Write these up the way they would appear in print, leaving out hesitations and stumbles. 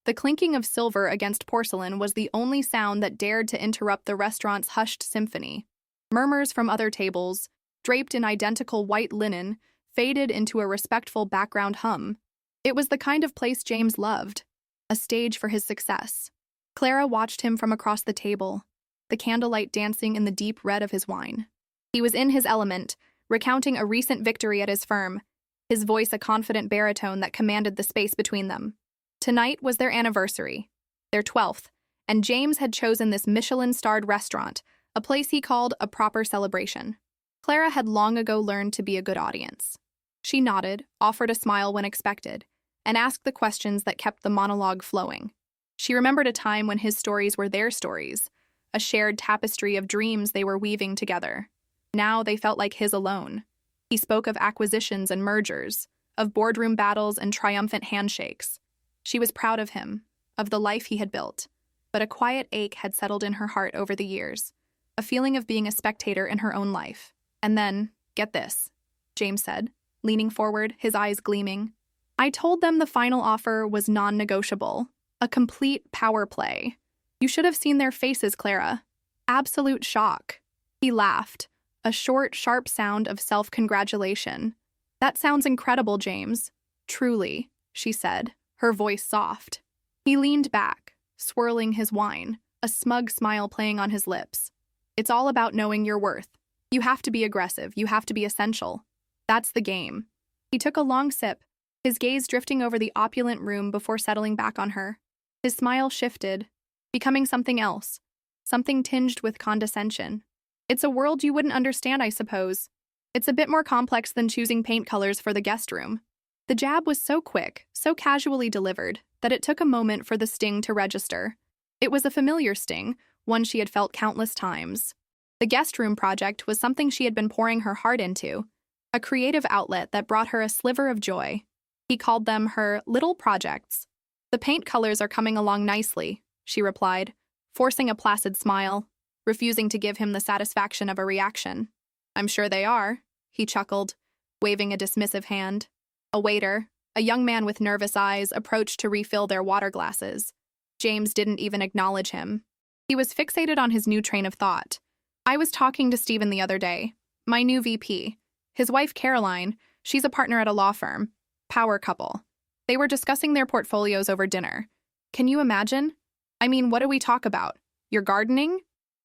The clinking of silver against porcelain was the only sound that dared to interrupt the restaurant's hushed symphony. Murmurs from other tables, draped in identical white linen, faded into a respectful background hum. It was the kind of place James loved, a stage for his success. Clara watched him from across the table, the candlelight dancing in the deep red of his wine. He was in his element, recounting a recent victory at his firm, his voice a confident baritone that commanded the space between them. Tonight was their anniversary, their 12th, and James had chosen this Michelin-starred restaurant, a place he called a proper celebration. Clara had long ago learned to be a good audience. She nodded, offered a smile when expected, and asked the questions that kept the monologue flowing. She remembered a time when his stories were their stories, a shared tapestry of dreams they were weaving together. Now they felt like his alone. He spoke of acquisitions and mergers, of boardroom battles and triumphant handshakes. She was proud of him, of the life he had built, but a quiet ache had settled in her heart over the years, a feeling of being a spectator in her own life. And then, get this, James said, leaning forward, his eyes gleaming. I told them the final offer was non-negotiable, a complete power play. You should have seen their faces, Clara. Absolute shock. He laughed, a short, sharp sound of self-congratulation. That sounds incredible, James. Truly, she said, her voice soft. He leaned back, swirling his wine, a smug smile playing on his lips. It's all about knowing your worth. You have to be aggressive, you have to be essential. That's the game. He took a long sip, his gaze drifting over the opulent room before settling back on her. His smile shifted, becoming something else, something tinged with condescension. It's a world you wouldn't understand, I suppose. It's a bit more complex than choosing paint colors for the guest room. The jab was so quick, so casually delivered, that it took a moment for the sting to register. It was a familiar sting, one she had felt countless times. The guest room project was something she had been pouring her heart into, a creative outlet that brought her a sliver of joy. He called them her little projects. The paint colors are coming along nicely, she replied, forcing a placid smile, refusing to give him the satisfaction of a reaction. I'm sure they are, he chuckled, waving a dismissive hand. A waiter, a young man with nervous eyes, approached to refill their water glasses. James didn't even acknowledge him. He was fixated on his new train of thought. I was talking to Stephen the other day, my new VP. His wife, Caroline, she's a partner at a law firm. Power couple. They were discussing their portfolios over dinner. Can you imagine? I mean, what do we talk about? Your gardening?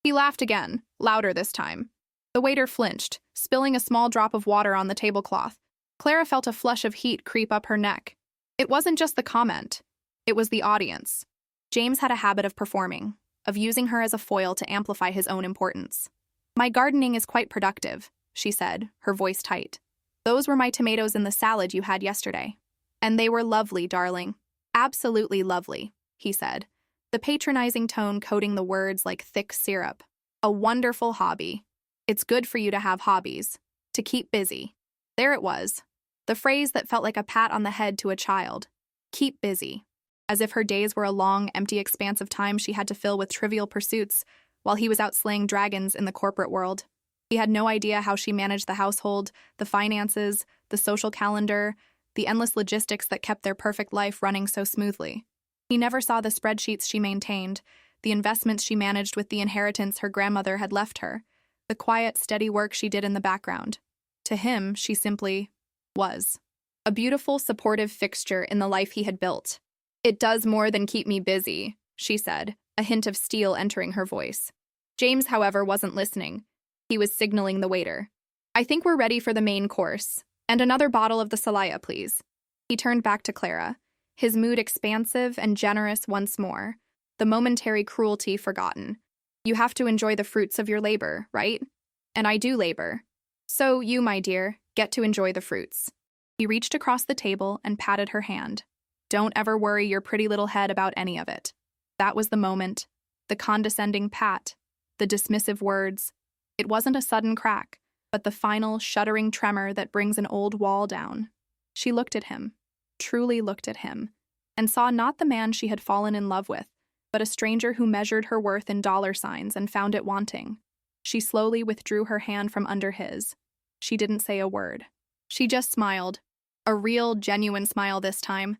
He laughed again, louder this time. The waiter flinched, spilling a small drop of water on the tablecloth. Clara felt a flush of heat creep up her neck. It wasn't just the comment. It was the audience. James had a habit of performing, of using her as a foil to amplify his own importance. My gardening is quite productive, she said, her voice tight. Those were my tomatoes in the salad you had yesterday. And they were lovely, darling. Absolutely lovely, he said, the patronizing tone coating the words like thick syrup. A wonderful hobby. It's good for you to have hobbies, to keep busy. There it was, the phrase that felt like a pat on the head to a child. Keep busy. As if her days were a long, empty expanse of time she had to fill with trivial pursuits while he was out slaying dragons in the corporate world. He had no idea how she managed the household, the finances, the social calendar, the endless logistics that kept their perfect life running so smoothly. He never saw the spreadsheets she maintained, the investments she managed with the inheritance her grandmother had left her, the quiet, steady work she did in the background. To him, she simply was. A beautiful, supportive fixture in the life he had built. It does more than keep me busy, she said, a hint of steel entering her voice. James, however, wasn't listening. He was signaling the waiter. I think we're ready for the main course. And another bottle of the Salaya, please. He turned back to Clara, his mood expansive and generous once more, the momentary cruelty forgotten. You have to enjoy the fruits of your labor, right? And I do labor. So you, my dear, get to enjoy the fruits. He reached across the table and patted her hand. Don't ever worry your pretty little head about any of it. That was the moment, the condescending pat, the dismissive words. It wasn't a sudden crack, but the final, shuddering tremor that brings an old wall down. She looked at him, truly looked at him, and saw not the man she had fallen in love with, but a stranger who measured her worth in dollar signs and found it wanting. She slowly withdrew her hand from under his. She didn't say a word. She just smiled, a real, genuine smile this time.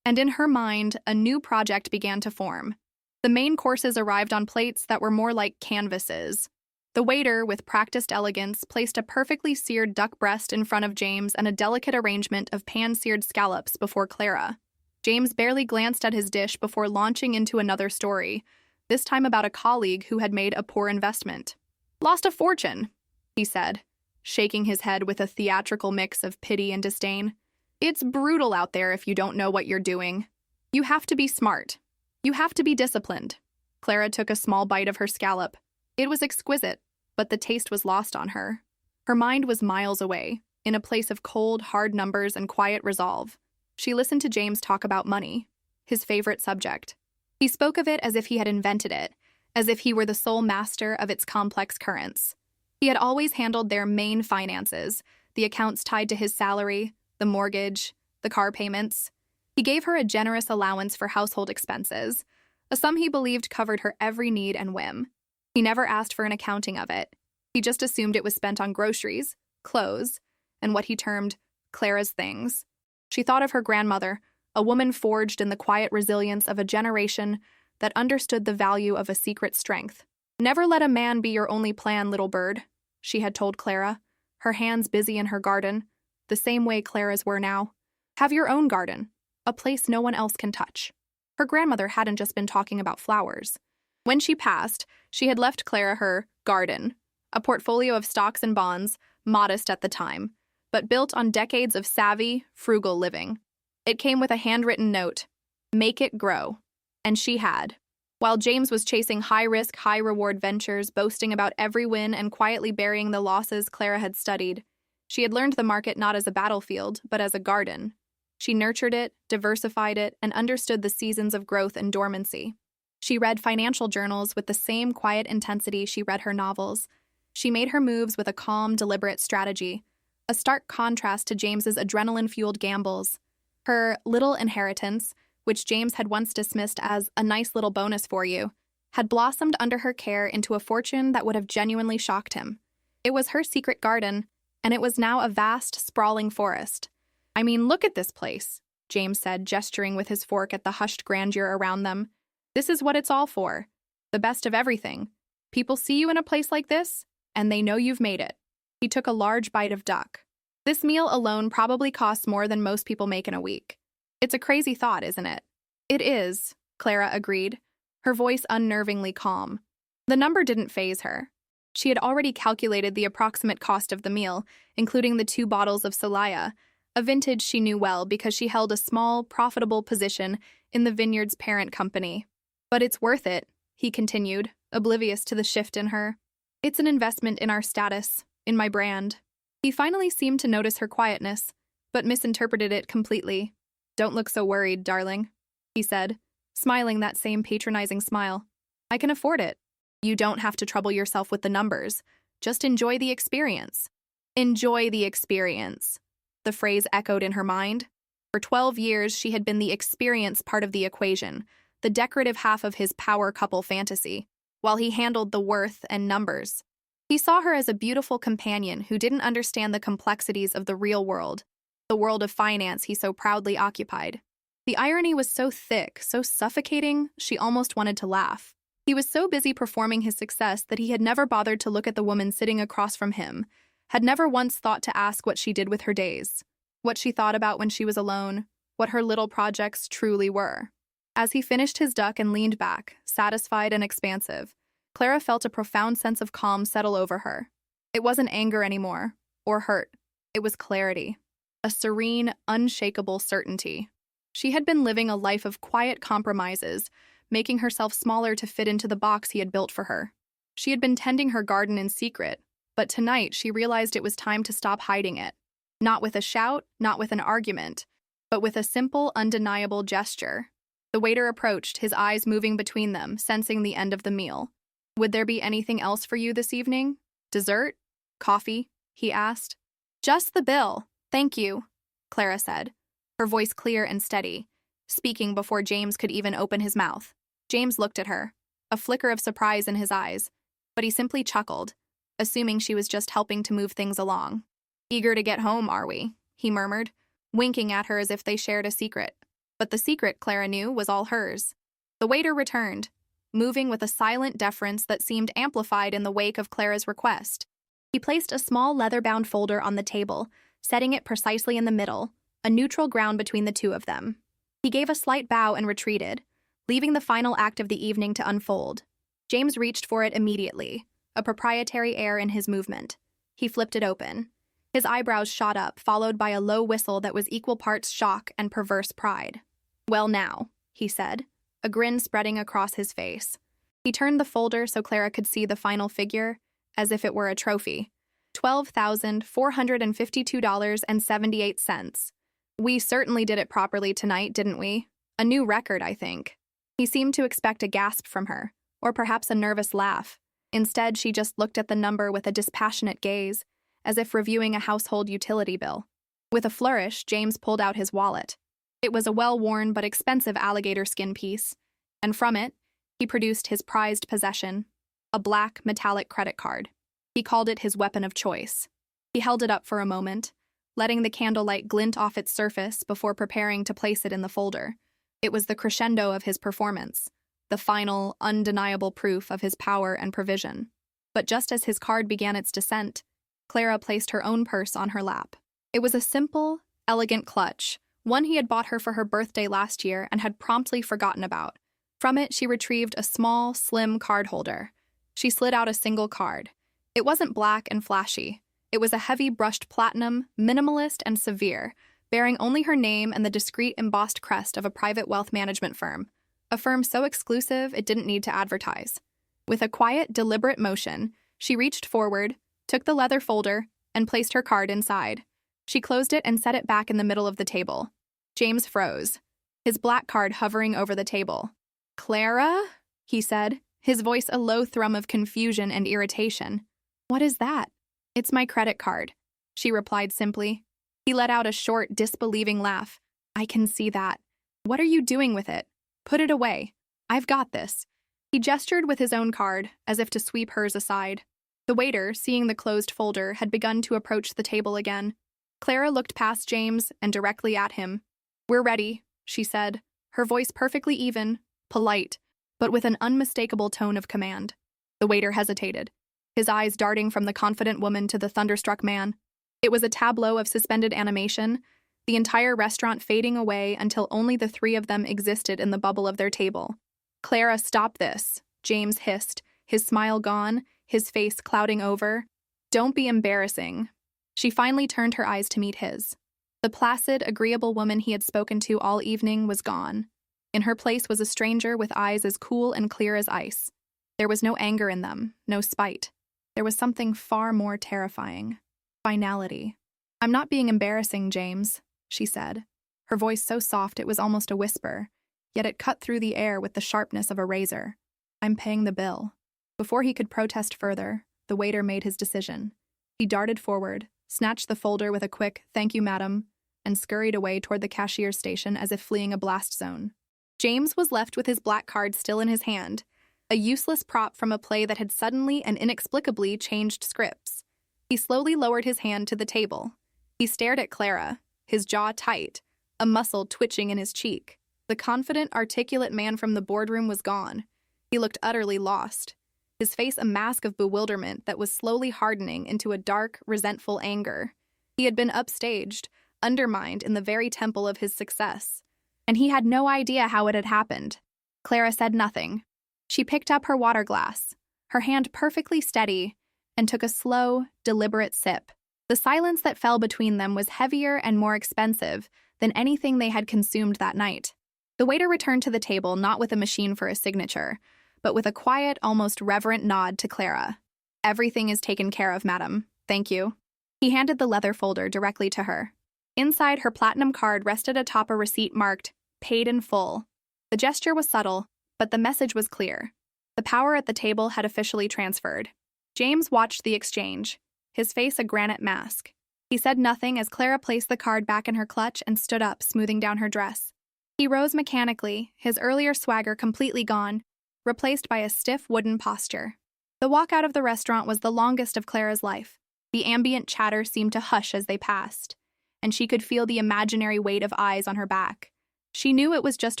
And in her mind, a new project began to form. The main courses arrived on plates that were more like canvases. The waiter, with practiced elegance, placed a perfectly seared duck breast in front of James and a delicate arrangement of pan-seared scallops before Clara. James barely glanced at his dish before launching into another story, this time about a colleague who had made a poor investment. "Lost a fortune," he said, shaking his head with a theatrical mix of pity and disdain. "It's brutal out there if you don't know what you're doing. You have to be smart. You have to be disciplined." Clara took a small bite of her scallop. It was exquisite, but the taste was lost on her. Her mind was miles away, in a place of cold, hard numbers and quiet resolve. She listened to James talk about money, his favorite subject. He spoke of it as if he had invented it, as if he were the sole master of its complex currents. He had always handled their main finances, the accounts tied to his salary, the mortgage, the car payments. He gave her a generous allowance for household expenses, a sum he believed covered her every need and whim. He never asked for an accounting of it. He just assumed it was spent on groceries, clothes, and what he termed Clara's things. She thought of her grandmother, a woman forged in the quiet resilience of a generation that understood the value of a secret strength. "Never let a man be your only plan, little bird," she had told Clara, her hands busy in her garden, the same way Clara's were now. "Have your own garden, a place no one else can touch." Her grandmother hadn't just been talking about flowers. When she passed, she had left Clara her garden, a portfolio of stocks and bonds, modest at the time, but built on decades of savvy, frugal living. It came with a handwritten note, "Make it grow." And she had. While James was chasing high-risk, high-reward ventures, boasting about every win and quietly burying the losses Clara had studied, she had learned the market not as a battlefield, but as a garden. She nurtured it, diversified it, and understood the seasons of growth and dormancy. She read financial journals with the same quiet intensity she read her novels. She made her moves with a calm, deliberate strategy, a stark contrast to James's adrenaline-fueled gambles. Her little inheritance, which James had once dismissed as a nice little bonus for you, had blossomed under her care into a fortune that would have genuinely shocked him. It was her secret garden, and it was now a vast, sprawling forest. "I mean, look at this place," James said, gesturing with his fork at the hushed grandeur around them. "This is what it's all for. The best of everything. People see you in a place like this, and they know you've made it." He took a large bite of duck. "This meal alone probably costs more than most people make in a week. It's a crazy thought, isn't it?" "It is," Clara agreed, her voice unnervingly calm. The number didn't faze her. She had already calculated the approximate cost of the meal, including the 2 bottles of Celaya, a vintage she knew well because she held a small, profitable position in the vineyard's parent company. "But it's worth it," he continued, oblivious to the shift in her. "It's an investment in our status, in my brand." He finally seemed to notice her quietness, but misinterpreted it completely. "Don't look so worried, darling," he said, smiling that same patronizing smile. "I can afford it. You don't have to trouble yourself with the numbers. Just enjoy the experience." Enjoy the experience. The phrase echoed in her mind. For 12 years, she had been the experience part of the equation, the decorative half of his power couple fantasy, while he handled the worth and numbers. He saw her as a beautiful companion who didn't understand the complexities of the real world, the world of finance he so proudly occupied. The irony was so thick, so suffocating, she almost wanted to laugh. He was so busy performing his success that he had never bothered to look at the woman sitting across from him, had never once thought to ask what she did with her days, what she thought about when she was alone, what her little projects truly were. As he finished his duck and leaned back, satisfied and expansive, Clara felt a profound sense of calm settle over her. It wasn't anger anymore, or hurt. It was clarity, a serene, unshakable certainty. She had been living a life of quiet compromises, making herself smaller to fit into the box he had built for her. She had been tending her garden in secret, but tonight she realized it was time to stop hiding it. Not with a shout, not with an argument, but with a simple, undeniable gesture. The waiter approached, his eyes moving between them, sensing the end of the meal. "Would there be anything else for you this evening? Dessert? Coffee?" he asked. "Just the bill, thank you," Clara said, her voice clear and steady, speaking before James could even open his mouth. James looked at her, a flicker of surprise in his eyes, but he simply chuckled, assuming she was just helping to move things along. "Eager to get home, are we?" he murmured, winking at her as if they shared a secret. But the secret, Clara knew, was all hers. The waiter returned, moving with a silent deference that seemed amplified in the wake of Clara's request. He placed a small leather-bound folder on the table, setting it precisely in the middle, a neutral ground between the two of them. He gave a slight bow and retreated, leaving the final act of the evening to unfold. James reached for it immediately, a proprietary air in his movement. He flipped it open. His eyebrows shot up, followed by a low whistle that was equal parts shock and perverse pride. "Well now," he said, a grin spreading across his face. He turned the folder so Clara could see the final figure, as if it were a trophy. $12,452.78. "We certainly did it properly tonight, didn't we? A new record, I think." He seemed to expect a gasp from her, or perhaps a nervous laugh. Instead, she just looked at the number with a dispassionate gaze, as if reviewing a household utility bill. With a flourish, James pulled out his wallet. It was a well-worn but expensive alligator skin piece, and from it, he produced his prized possession, a black, metallic credit card. He called it his weapon of choice. He held it up for a moment, letting the candlelight glint off its surface before preparing to place it in the folder. It was the crescendo of his performance, the final, undeniable proof of his power and provision. But just as his card began its descent, Clara placed her own purse on her lap. It was a simple, elegant clutch, one he had bought her for her birthday last year and had promptly forgotten about. From it, she retrieved a small, slim card holder. She slid out a single card. It wasn't black and flashy. It was a heavy brushed platinum, minimalist and severe, bearing only her name and the discreet embossed crest of a private wealth management firm, a firm so exclusive it didn't need to advertise. With a quiet, deliberate motion, she reached forward, took the leather folder, and placed her card inside. She closed it and set it back in the middle of the table. James froze, his black card hovering over the table. "Clara?" he said, his voice a low thrum of confusion and irritation. "What is that?" "It's my credit card," she replied simply. He let out a short, disbelieving laugh. "I can see that. What are you doing with it? Put it away. I've got this." He gestured with his own card, as if to sweep hers aside. The waiter, seeing the closed folder, had begun to approach the table again. Clara looked past James and directly at him. "We're ready," she said, her voice perfectly even, polite, but with an unmistakable tone of command. The waiter hesitated, his eyes darting from the confident woman to the thunderstruck man. It was a tableau of suspended animation, the entire restaurant fading away until only the three of them existed in the bubble of their table. "Clara, stop this," James hissed, his smile gone, his face clouding over. "Don't be embarrassing." She finally turned her eyes to meet his. The placid, agreeable woman he had spoken to all evening was gone. In her place was a stranger with eyes as cool and clear as ice. There was no anger in them, no spite. There was something far more terrifying. Finality. "I'm not being embarrassing, James," she said, her voice so soft it was almost a whisper, yet it cut through the air with the sharpness of a razor. "I'm paying the bill." Before he could protest further, the waiter made his decision. He darted forward, snatched the folder with a quick, "Thank you, madam," and scurried away toward the cashier's station as if fleeing a blast zone. James was left with his black card still in his hand, a useless prop from a play that had suddenly and inexplicably changed scripts. He slowly lowered his hand to the table. He stared at Clara, his jaw tight, a muscle twitching in his cheek. The confident, articulate man from the boardroom was gone. He looked utterly lost, his face a mask of bewilderment that was slowly hardening into a dark, resentful anger. He had been upstaged, undermined in the very temple of his success, and he had no idea how it had happened. Clara said nothing. She picked up her water glass, her hand perfectly steady, and took a slow, deliberate sip. The silence that fell between them was heavier and more expensive than anything they had consumed that night. The waiter returned to the table not with a machine for a signature, but with a quiet, almost reverent nod to Clara. "Everything is taken care of, madam. Thank you." He handed the leather folder directly to her. Inside, her platinum card rested atop a receipt marked, "Paid in full." The gesture was subtle, but the message was clear. The power at the table had officially transferred. James watched the exchange, his face a granite mask. He said nothing as Clara placed the card back in her clutch and stood up, smoothing down her dress. He rose mechanically, his earlier swagger completely gone, replaced by a stiff wooden posture. The walk out of the restaurant was the longest of Clara's life. The ambient chatter seemed to hush as they passed, and she could feel the imaginary weight of eyes on her back, She knew it was just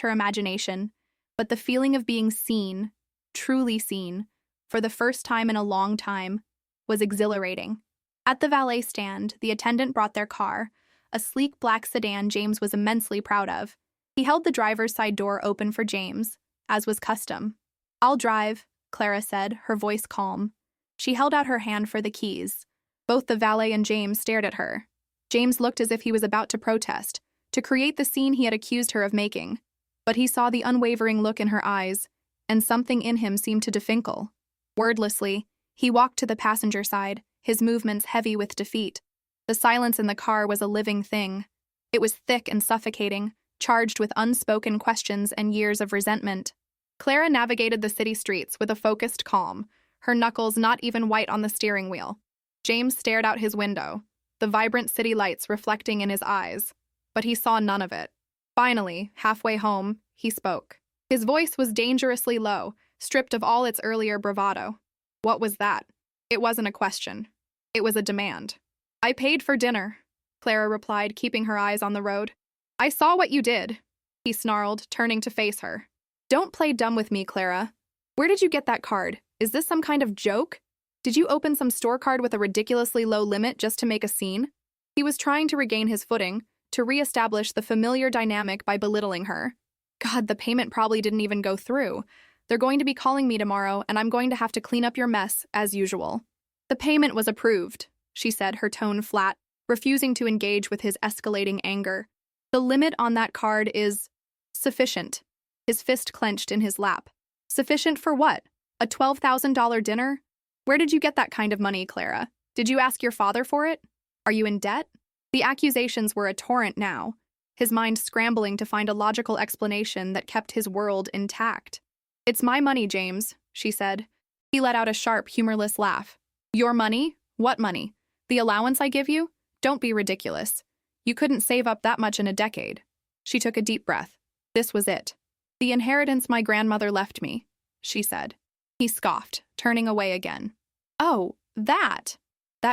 her imagination, but the feeling of being seen, truly seen, for the first time in a long time, was exhilarating. At the valet stand, the attendant brought their car, a sleek black sedan James was immensely proud of. He held the driver's side door open for James, as was custom. "I'll drive," Clara said, her voice calm. She held out her hand for the keys. Both the valet and James stared at her. James looked as if he was about to protest, to create the scene he had accused her of making. But he saw the unwavering look in her eyes, and something in him seemed to definkle. Wordlessly, he walked to the passenger side, his movements heavy with defeat. The silence in the car was a living thing. It was thick and suffocating, charged with unspoken questions and years of resentment. Clara navigated the city streets with a focused calm, her knuckles not even white on the steering wheel. James stared out his window, the vibrant city lights reflecting in his eyes, but he saw none of it. Finally, halfway home, he spoke. His voice was dangerously low, stripped of all its earlier bravado. What was that? It wasn't a question. It was a demand. "I paid for dinner," Clara replied, keeping her eyes on the road. "I saw what you did," he snarled, turning to face her. "Don't play dumb with me, Clara. Where did you get that card? Is this some kind of joke? Did you open some store card with a ridiculously low limit just to make a scene?" He was trying to regain his footing, to re-establish the familiar dynamic by belittling her. "God, the payment probably didn't even go through. They're going to be calling me tomorrow, and I'm going to have to clean up your mess, as usual." "The payment was approved," she said, her tone flat, refusing to engage with his escalating anger. "The limit on that card is sufficient." His fist clenched in his lap. "Sufficient for what? A $12,000 dinner? Where did you get that kind of money, Clara? Did you ask your father for it? Are you in debt?" The accusations were a torrent now, his mind scrambling to find a logical explanation that kept his world intact. "It's my money, James," she said. He let out a sharp, humorless laugh. "Your money? What money? The allowance I give you? Don't be ridiculous. You couldn't save up that much in a decade." She took a deep breath. This was it. "The inheritance my grandmother left me," she said. He scoffed, turning away again. "Oh, that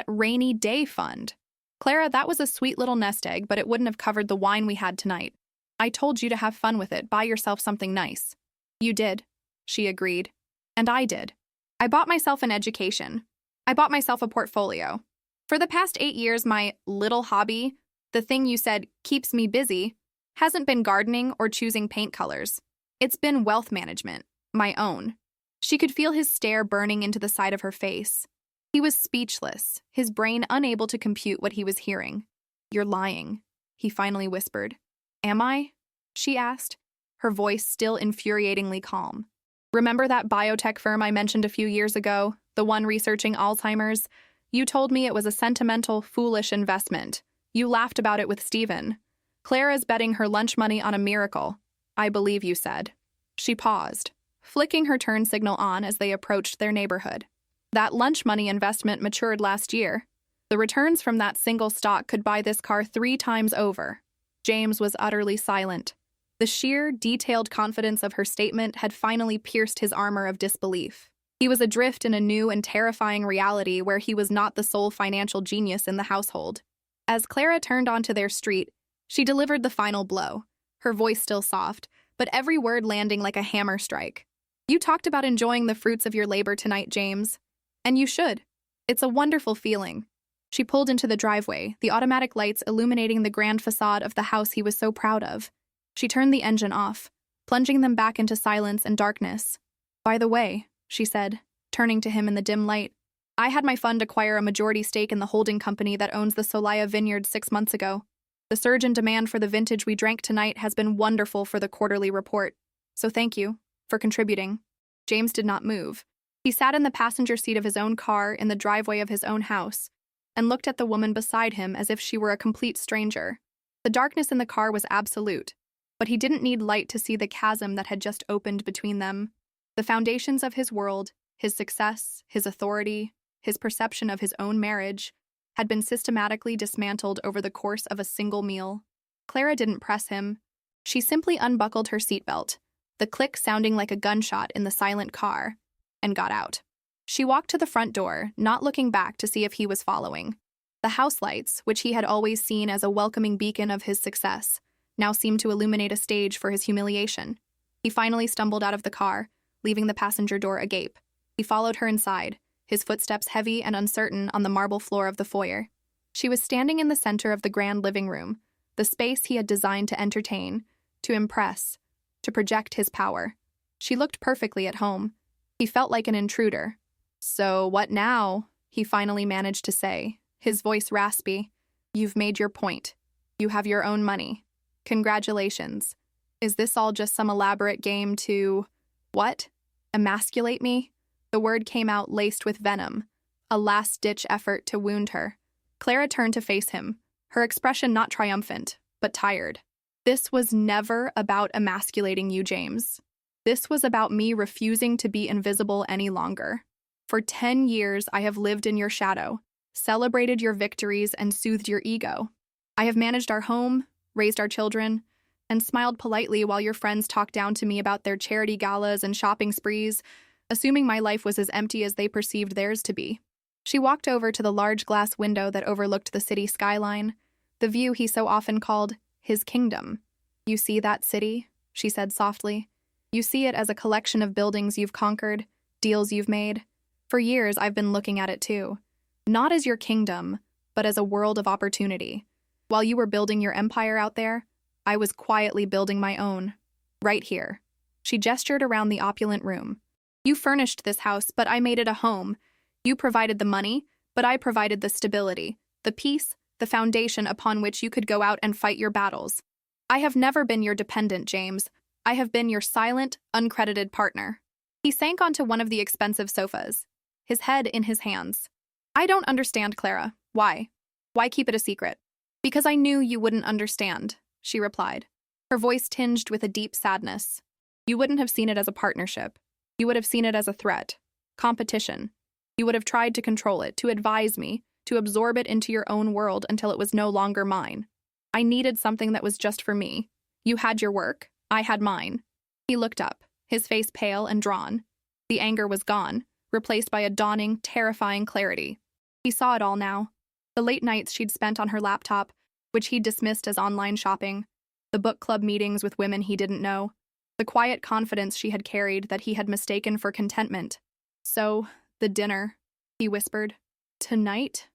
rainy day fund. Clara, that was a sweet little nest egg, but it wouldn't have covered the wine we had tonight. I told you to have fun with it, buy yourself something nice." "You did," she agreed. "And I did. I bought myself an education. I bought myself a portfolio. For the past 8 years, my little hobby, the thing you said keeps me busy, hasn't been gardening or choosing paint colors. It's been wealth management, my own." She could feel his stare burning into the side of her face. He was speechless, his brain unable to compute what he was hearing. "You're lying," he finally whispered. "Am I?" she asked, her voice still infuriatingly calm. "Remember that biotech firm I mentioned a few years ago, the one researching Alzheimer's? You told me it was a sentimental, foolish investment. You laughed about it with Stephen. Clara's betting her lunch money on a miracle, I believe you said." She paused, flicking her turn signal on as they approached their neighborhood. "That lunch money investment matured last year. The returns from that single stock could buy this car 3 times over." James was utterly silent. The sheer, detailed confidence of her statement had finally pierced his armor of disbelief. He was adrift in a new and terrifying reality where he was not the sole financial genius in the household. As Clara turned onto their street, she delivered the final blow, her voice still soft, but every word landing like a hammer strike. "You talked about enjoying the fruits of your labor tonight, James. And you should. It's a wonderful feeling." She pulled into the driveway, the automatic lights illuminating the grand facade of the house he was so proud of. She turned the engine off, plunging them back into silence and darkness. "By the way," she said, turning to him in the dim light, "I had my fund acquire a majority stake in the holding company that owns the Solaya Vineyard 6 months ago. The surge in demand for the vintage we drank tonight has been wonderful for the quarterly report. So thank you for contributing." James did not move. He sat in the passenger seat of his own car in the driveway of his own house and looked at the woman beside him as if she were a complete stranger. The darkness in the car was absolute, but he didn't need light to see the chasm that had just opened between them. The foundations of his world, his success, his authority, his perception of his own marriage, had been systematically dismantled over the course of a single meal. Clara didn't press him. She simply unbuckled her seatbelt, the click sounding like a gunshot in the silent car, and got out. She walked to the front door, not looking back to see if he was following. The house lights, which he had always seen as a welcoming beacon of his success, now seemed to illuminate a stage for his humiliation. He finally stumbled out of the car, leaving the passenger door agape. He followed her inside, his footsteps heavy and uncertain on the marble floor of the foyer. She was standing in the center of the grand living room, the space he had designed to entertain, to impress, to project his power. She looked perfectly at home. He felt like an intruder. "So what now?" he finally managed to say, his voice raspy. "You've made your point. You have your own money. Congratulations. Is this all just some elaborate game to, what? Emasculate me?" The word came out laced with venom, a last-ditch effort to wound her. Clara turned to face him, her expression not triumphant, but tired. "This was never about emasculating you, James. This was about me refusing to be invisible any longer. For 10 years, I have lived in your shadow, celebrated your victories, and soothed your ego. I have managed our home, raised our children, and smiled politely while your friends talked down to me about their charity galas and shopping sprees, assuming my life was as empty as they perceived theirs to be." She walked over to the large glass window that overlooked the city skyline, the view he so often called his kingdom. "You see that city?" she said softly. "You see it as a collection of buildings you've conquered, deals you've made. For years, I've been looking at it too. Not as your kingdom, but as a world of opportunity. While you were building your empire out there, I was quietly building my own. Right here." She gestured around the opulent room. "You furnished this house, but I made it a home. You provided the money, but I provided the stability, the peace, the foundation upon which you could go out and fight your battles. I have never been your dependent, James. I have been your silent, uncredited partner." He sank onto one of the expensive sofas, his head in his hands. "I don't understand, Clara. Why? Why keep it a secret?" "Because I knew you wouldn't understand," she replied, her voice tinged with a deep sadness. "You wouldn't have seen it as a partnership. You would have seen it as a threat, competition. You would have tried to control it, to advise me, to absorb it into your own world until it was no longer mine. I needed something that was just for me. You had your work, I had mine." He looked up, his face pale and drawn. The anger was gone, replaced by a dawning, terrifying clarity. He saw it all now. The late nights she'd spent on her laptop, which he'd dismissed as online shopping, the book club meetings with women he didn't know, the quiet confidence she had carried that he had mistaken for contentment. "So, the dinner," he whispered. Tonight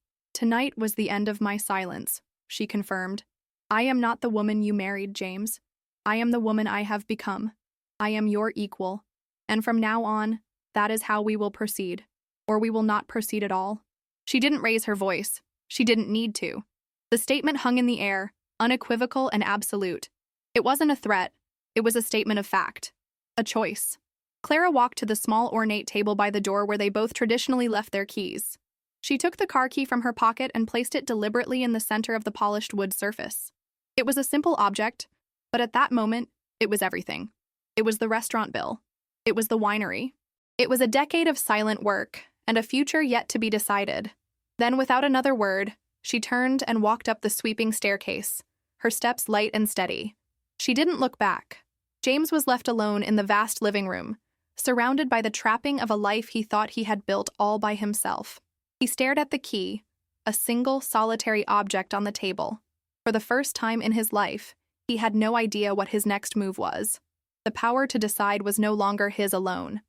was the end of my silence," she confirmed. "I am not the woman you married, James. I am the woman I have become. I am your equal. And from now on, that is how we will proceed. Or we will not proceed at all." She didn't raise her voice. She didn't need to. The statement hung in the air, unequivocal and absolute. It wasn't a threat. It was a statement of fact. A choice. Clara walked to the small ornate table by the door where they both traditionally left their keys. She took the car key from her pocket and placed it deliberately in the center of the polished wood surface. It was a simple object, but at that moment, it was everything. It was the restaurant bill. It was the winery. It was a decade of silent work and a future yet to be decided. Then, without another word, she turned and walked up the sweeping staircase, her steps light and steady. She didn't look back. James was left alone in the vast living room, surrounded by the trapping of a life he thought he had built all by himself. He stared at the key, a single solitary object on the table. For the first time in his life, he had no idea what his next move was. The power to decide was no longer his alone.